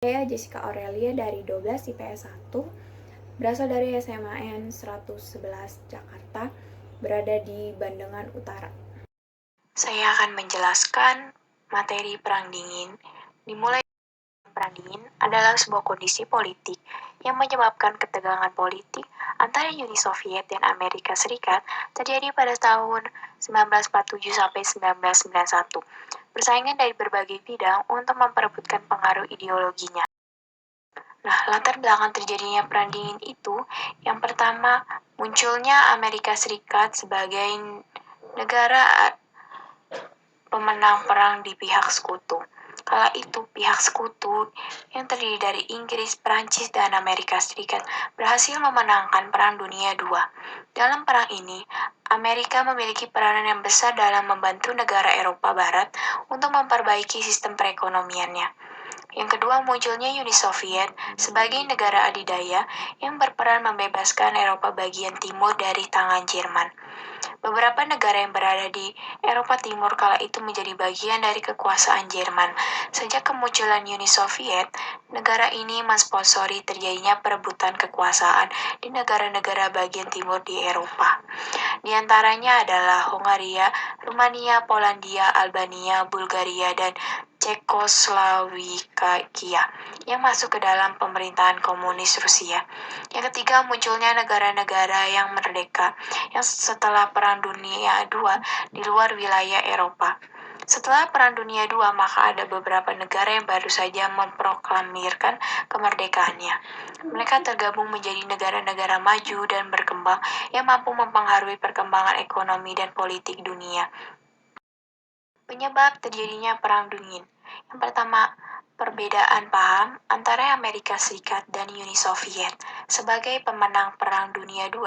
Saya Jessica Aurelia dari 12 IPS 1, berasal dari SMAN 111 Jakarta, berada di Bandengan Utara. Saya akan menjelaskan materi Perang Dingin. Dimulai Perang Dingin adalah sebuah kondisi politik yang menyebabkan ketegangan politik antara Uni Soviet dan Amerika Serikat terjadi pada tahun 1947 sampai 1991. Persaingan dari berbagai bidang untuk memperebutkan pengaruh ideologinya. Nah, latar belakang terjadinya Perang Dingin itu, yang pertama, munculnya Amerika Serikat sebagai negara pemenang perang di pihak sekutu. Kala itu, pihak sekutu yang terdiri dari Inggris, Prancis, dan Amerika Serikat berhasil memenangkan Perang Dunia II. Dalam perang ini, Amerika memiliki peranan yang besar dalam membantu negara Eropa Barat untuk memperbaiki sistem perekonomiannya. Yang kedua, munculnya Uni Soviet sebagai negara adidaya yang berperan membebaskan Eropa bagian timur dari tangan Jerman. Beberapa negara yang berada di Eropa Timur kala itu menjadi bagian dari kekuasaan Jerman. Sejak kemunculan Uni Soviet, negara ini mensponsori terjadinya perebutan kekuasaan di negara-negara bagian timur di Eropa. Di antaranya adalah Hongaria, Rumania, Polandia, Albania, Bulgaria, dan Cekoslowakia yang masuk ke dalam pemerintahan komunis Rusia. Yang ketiga, munculnya negara-negara yang merdeka yang setelah Perang Dunia II di luar wilayah Eropa. Setelah Perang Dunia II, maka ada beberapa negara yang baru saja memproklamirkan kemerdekaannya. Mereka tergabung menjadi negara-negara maju dan berkembang yang mampu mempengaruhi perkembangan ekonomi dan politik dunia. Penyebab terjadinya Perang Dingin. Yang pertama, perbedaan paham antara Amerika Serikat dan Uni Soviet sebagai pemenang Perang Dunia II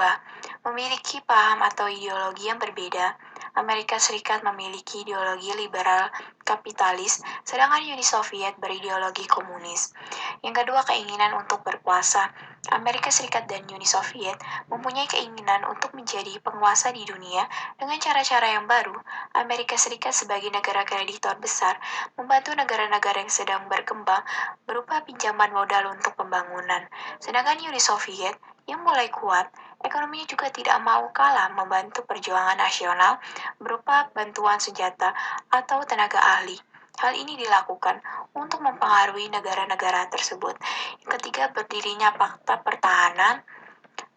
memiliki paham atau ideologi yang berbeda. Amerika Serikat memiliki ideologi liberal kapitalis, sedangkan Uni Soviet berideologi komunis. Yang kedua, keinginan untuk berkuasa. Amerika Serikat dan Uni Soviet mempunyai keinginan untuk menjadi penguasa di dunia dengan cara-cara yang baru. Amerika Serikat sebagai negara kreditor besar membantu negara-negara yang sedang berkembang berupa pinjaman modal untuk pembangunan. Sedangkan Uni Soviet yang mulai kuat, ekonominya juga tidak mau kalah membantu perjuangan nasional berupa bantuan senjata atau tenaga ahli. Hal ini dilakukan untuk mempengaruhi negara-negara tersebut. Yang ketiga, berdirinya Pakta Pertahanan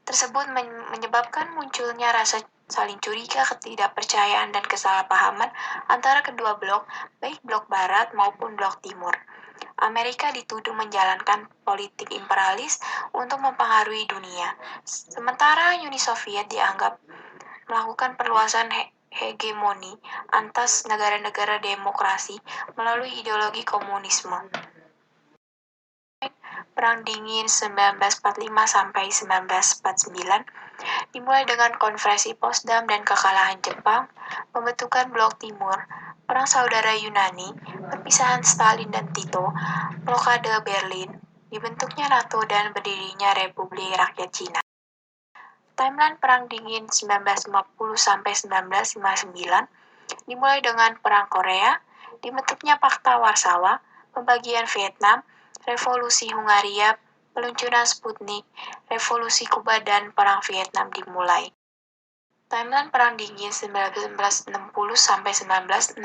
tersebut menyebabkan munculnya rasa saling curiga, ketidakpercayaan, dan kesalahpahaman antara kedua blok, baik blok barat maupun blok timur. Amerika dituduh menjalankan politik imperialis untuk mempengaruhi dunia, sementara Uni Soviet dianggap melakukan perluasan hegemoni atas negara-negara demokrasi melalui ideologi komunisme. Perang Dingin 1945 sampai 1949 dimulai dengan konferensi Potsdam dan kekalahan Jepang, pembentukan Blok Timur, Perang Saudara Yunani, perpisahan Stalin dan Tito, blokade Berlin, dibentuknya NATO dan berdirinya Republik Rakyat Cina. Timeline Perang Dingin 1950 sampai 1959 dimulai dengan Perang Korea, dibentuknya Pakta Warsawa, pembagian Vietnam, Revolusi Hungaria, peluncuran Sputnik, Revolusi Kuba, dan Perang Vietnam dimulai. Timeline Perang Dingin 1960 sampai 1969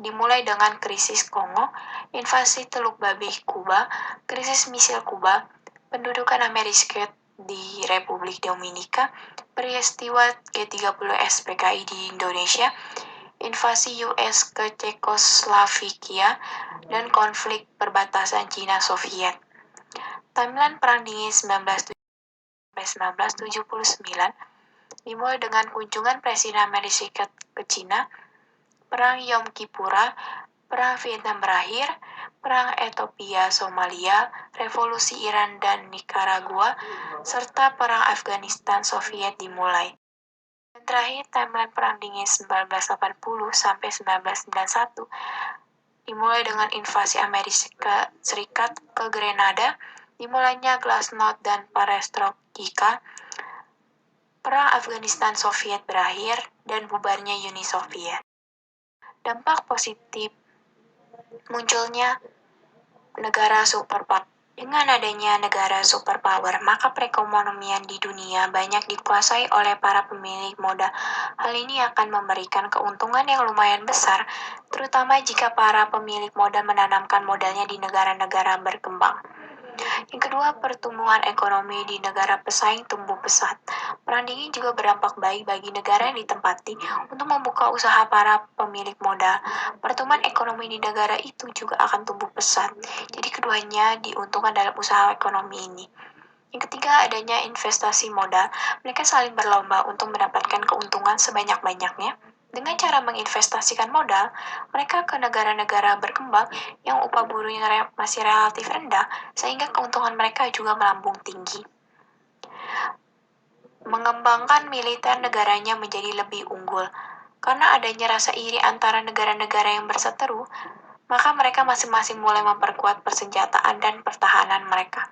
dimulai dengan krisis Kongo, invasi Teluk Babi Kuba, krisis misil Kuba, pendudukan Amerika di Republik Dominika, peristiwa G30 SPKI di Indonesia, invasi US ke Cekoslowakia, dan konflik perbatasan Cina-Soviet. Timeline Perang Dingin 1979 dimulai dengan kunjungan Presiden Amerika Serikat ke Cina, Perang Yom Kippur, Perang Vietnam berakhir, Perang Ethiopia-Somalia, Revolusi Iran dan Nicaragua, serta Perang Afghanistan-Soviet dimulai. Dan terakhir, timeline Perang Dingin 1980 sampai 1991 dimulai dengan invasi Amerika Serikat ke Grenada, dimulainya Glasnost dan Perestroika, Perang Afghanistan-Soviet berakhir, dan bubarnya Uni Soviet. Dampak positif munculnya negara superpower. Dengan adanya negara superpower, maka perekonomian di dunia banyak dikuasai oleh para pemilik modal. Hal ini akan memberikan keuntungan yang lumayan besar, terutama jika para pemilik modal menanamkan modalnya di negara-negara berkembang. Yang kedua, pertumbuhan ekonomi di negara pesaing tumbuh pesat. Perang dingin juga berdampak baik bagi negara yang ditempati untuk membuka usaha para pemilik modal. Pertumbuhan ekonomi di negara itu juga akan tumbuh pesat. Jadi keduanya diuntungkan dalam usaha ekonomi ini. Yang ketiga, adanya investasi modal. Mereka saling berlomba untuk mendapatkan keuntungan sebanyak-banyaknya. Dengan cara menginvestasikan modal, mereka ke negara-negara berkembang yang upah buruhnya masih relatif rendah, sehingga keuntungan mereka juga melambung tinggi. Mengembangkan militer negaranya menjadi lebih unggul. Karena adanya rasa iri antara negara-negara yang berseteru, maka mereka masing-masing mulai memperkuat persenjataan dan pertahanan mereka.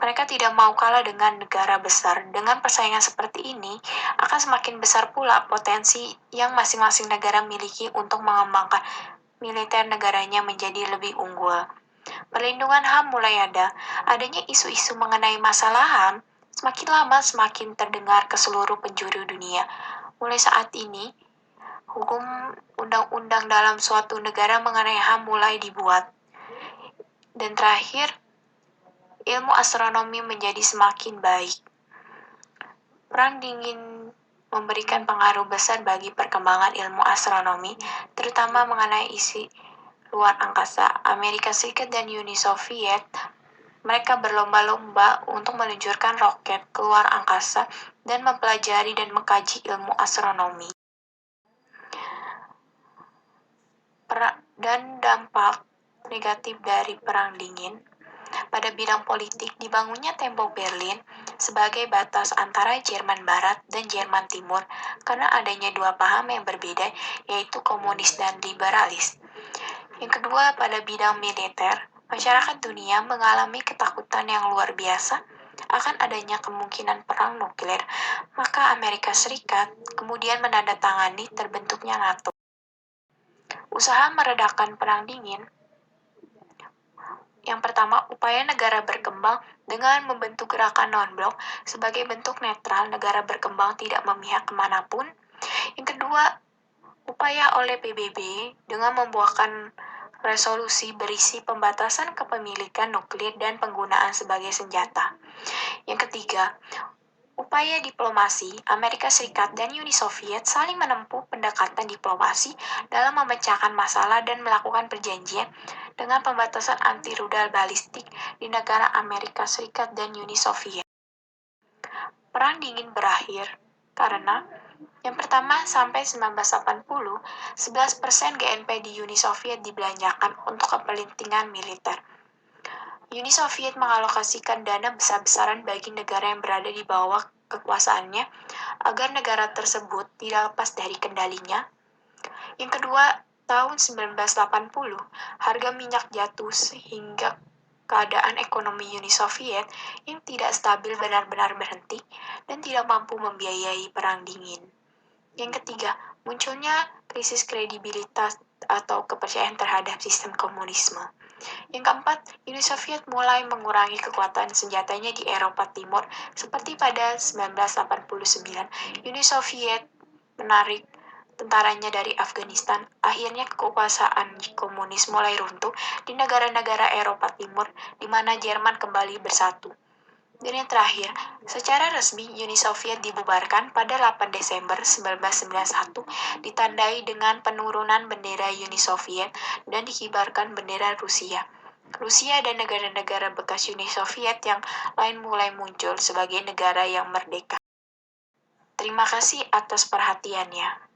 Mereka tidak mau kalah dengan negara besar. Dengan persaingan seperti ini, akan semakin besar pula potensi yang masing-masing negara miliki untuk mengembangkan militer negaranya menjadi lebih unggul. Perlindungan HAM mulai ada. Adanya isu-isu mengenai masalah HAM semakin lama semakin terdengar ke seluruh penjuru dunia. Mulai saat ini, hukum undang-undang dalam suatu negara mengenai HAM mulai dibuat. Dan terakhir, ilmu astronomi menjadi semakin baik. Perang dingin memberikan pengaruh besar bagi perkembangan ilmu astronomi, terutama mengenai isi luar angkasa. Amerika Serikat dan Uni Soviet, mereka berlomba-lomba untuk meluncurkan roket ke luar angkasa dan mempelajari dan mengkaji ilmu astronomi. Dan dampak negatif dari Perang Dingin pada bidang politik, dibangunnya tembok Berlin sebagai batas antara Jerman Barat dan Jerman Timur karena adanya dua paham yang berbeda, yaitu komunis dan liberalis. Yang kedua, pada bidang militer, masyarakat dunia mengalami ketakutan yang luar biasa akan adanya kemungkinan perang nuklir, maka Amerika Serikat kemudian menandatangani terbentuknya NATO. Usaha meredakan Perang Dingin. Yang pertama, upaya negara berkembang dengan membentuk gerakan non-blok sebagai bentuk netral negara berkembang tidak memihak kemanapun. Yang kedua, upaya oleh PBB dengan membuahkan resolusi berisi pembatasan kepemilikan nuklir dan penggunaan sebagai senjata. Yang ketiga, upaya diplomasi, Amerika Serikat dan Uni Soviet saling menempuh pendekatan diplomasi dalam memecahkan masalah dan melakukan perjanjian dengan pembatasan anti-rudal balistik di negara Amerika Serikat dan Uni Soviet. Perang dingin berakhir karena yang pertama, sampai 1980, 11% GNP di Uni Soviet dibelanjakan untuk kepentingan militer. Uni Soviet mengalokasikan dana besar-besaran bagi negara yang berada di bawah kekuasaannya agar negara tersebut tidak lepas dari kendalinya. Yang kedua, tahun 1980, harga minyak jatuh sehingga keadaan ekonomi Uni Soviet yang tidak stabil benar-benar berhenti dan tidak mampu membiayai Perang Dingin. Yang ketiga, munculnya krisis kredibilitas atau kepercayaan terhadap sistem komunisme. Yang keempat, Uni Soviet mulai mengurangi kekuatan senjatanya di Eropa Timur, seperti pada 1989, Uni Soviet menarik tentaranya dari Afghanistan. Akhirnya kekuasaan komunis mulai runtuh di negara-negara Eropa Timur, di mana Jerman kembali bersatu. Dan yang terakhir, secara resmi Uni Soviet dibubarkan pada 8 Desember 1991, ditandai dengan penurunan bendera Uni Soviet dan dikibarkan bendera Rusia. Rusia dan negara-negara bekas Uni Soviet yang lain mulai muncul sebagai negara yang merdeka. Terima kasih atas perhatiannya.